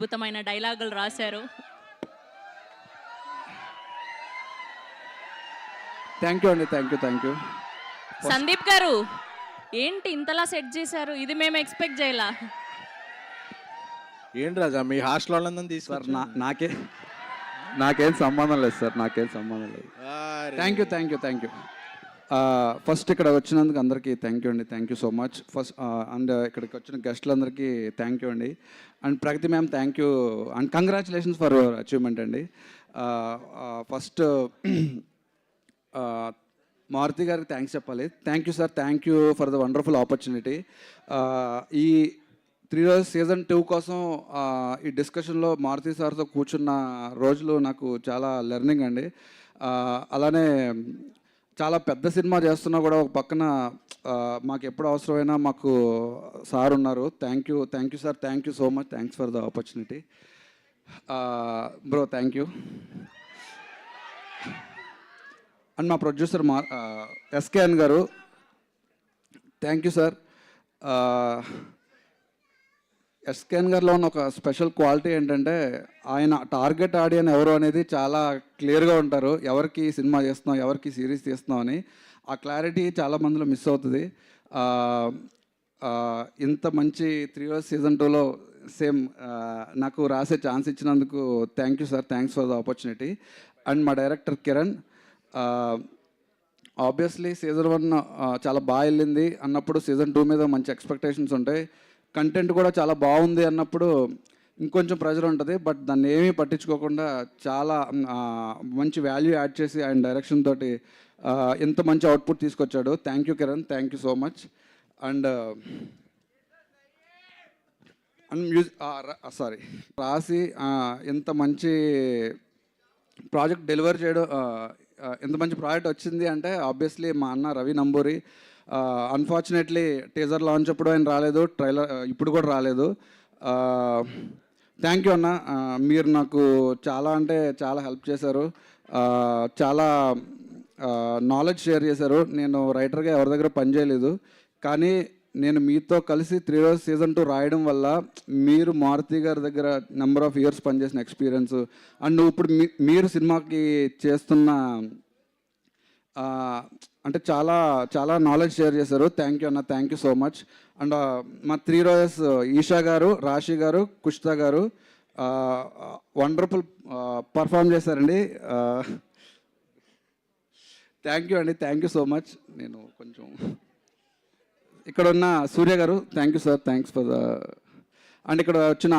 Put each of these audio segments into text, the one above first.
అద్భుతమైన డైలాగులు రాశారు. థ్యాంక్ యూ అండి, థ్యాంక్ యూ. సందీప్ గారు ఏంటి ఇంతలా సెట్ చేశారు, ఇది మేము ఎక్స్పెక్ట్ చేయలా. ఏంటి రాజా మీ హాస్టల్ వాళ్ళందరం సార్ తీసుకున్నారు? నాకేం సంబంధం లేదు సార్, నాకేం సంబంధం లేదు. Thank you. ఫస్ట్ ఇక్కడ వచ్చినందుకు అందరికీ థ్యాంక్ యూ అండి, thank you so much. First and ఇక్కడికి వచ్చిన గెస్టులందరికీ థ్యాంక్ యూ అండి. And Pragathi ma'am thank you and congratulations for your achievement అండి. ఫస్ట్ మారుతి గారికి థ్యాంక్స్ చెప్పాలి. Thank you sir, thank you for the wonderful opportunity. ఈ 3 రోజు సీజన్ 2 కోసం ఈ డిస్కషన్లో మారుతి సార్తో కూర్చున్న రోజులు నాకు చాలా లెర్నింగ్ అండి. అలానే చాలా పెద్ద సినిమా చేస్తున్నా కూడా ఒక పక్కన మాకు ఎప్పుడు అవసరమైనా మాకు సార్ ఉన్నారు. Thank you sir, thank you so much, thanks for the opportunity bro, thank you. And మా ప్రొడ్యూసర్ ఎస్కేఎన్ గారు థ్యాంక్ యూ సార్. ఎస్కేఎన్ గారిలో ఉన్న ఒక స్పెషల్ క్వాలిటీ ఏంటంటే ఆయన టార్గెట్ ఆడియన్ ఎవరు అనేది చాలా క్లియర్గా ఉంటారు. ఎవరికి సినిమా చేస్తున్నాం, ఎవరికి సిరీస్ తీస్తున్నాం అని ఆ క్లారిటీ చాలా మందిలో మిస్ అవుతుంది. ఇంత మంచి 3 రోజు సీజన్ 2లో సేమ్ నాకు రాసే ఛాన్స్ ఇచ్చినందుకు thank you sir, thanks for the opportunity. And మా డైరెక్టర్ కిరణ్, ఆబ్వియస్లీ సీజన్ 1 చాలా బాగా వెళ్ళింది అన్నప్పుడు సీజన్ 2 మీద మంచి ఎక్స్పెక్టేషన్స్ ఉంటాయి. కంటెంట్ కూడా చాలా బాగుంది అన్నప్పుడు ఇంకొంచెం ప్రెజర్ ఉంటుంది. బట్ దాన్ని ఏమీ పట్టించుకోకుండా చాలా మంచి వాల్యూ యాడ్ చేసి ఆయన డైరెక్షన్ తోటి ఎంత మంచి అవుట్పుట్ తీసుకొచ్చాడు. Thank you Kiran, thank you so much. And రాసి ఎంత మంచి ప్రాజెక్ట్ డెలివర్ చేయడం, ఎంత మంచి ప్రాజెక్ట్ వచ్చింది అంటే ఆబ్వియస్లీ మా అన్న Ravi Namburi. Unfortunately teaser launch అప్పుడు ఆయన రాలేదు, ట్రైలర్ ఇప్పుడు కూడా రాలేదు. థ్యాంక్ యూ అన్న, మీరు నాకు చాలా అంటే చాలా హెల్ప్ చేశారు, చాలా నాలెడ్జ్ షేర్ చేశారు. నేను రైటర్గా ఎవరి దగ్గర పనిచేయలేదు, కానీ నేను మీతో కలిసి 3 రోజు సీజన్ 2 రాయడం వల్ల మీరు మారుతి గారి దగ్గర నెంబర్ ఆఫ్ ఇయర్స్ పనిచేసిన ఎక్స్పీరియన్స్ అండ్ ఇప్పుడు మీరు సినిమాకి చేస్తున్న అంటే చాలా చాలా నాలెడ్జ్ షేర్ చేశారు. థ్యాంక్ యూ అన్న, thank you so much. And మా 3 రోజెస్ ఈషా గారు, రాశి గారు, కుష్తా గారు వండర్ఫుల్ పర్ఫామ్ చేశారండి. థ్యాంక్ యూ అండి, థ్యాంక్ యూ సో మచ్. నేను కొంచెం ఇక్కడ ఉన్న సూర్య గారు thank you sir, thanks for the. And ఇక్కడ వచ్చిన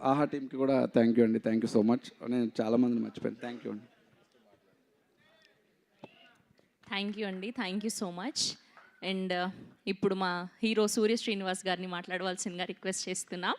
ఆహా టీంకి కూడా థ్యాంక్ యూ అండి, థ్యాంక్ యూ సో మచ్. నేను చాలామందిని మర్చిపోయాను. థ్యాంక్ యూ అండి. థ్యాంక్ యూ అండి, thank you so much. And ఇప్పుడు మా హీరో సూర్య శ్రీనివాస్ గారిని మాట్లాడవలసిందిగా రిక్వెస్ట్ చేస్తున్నాం.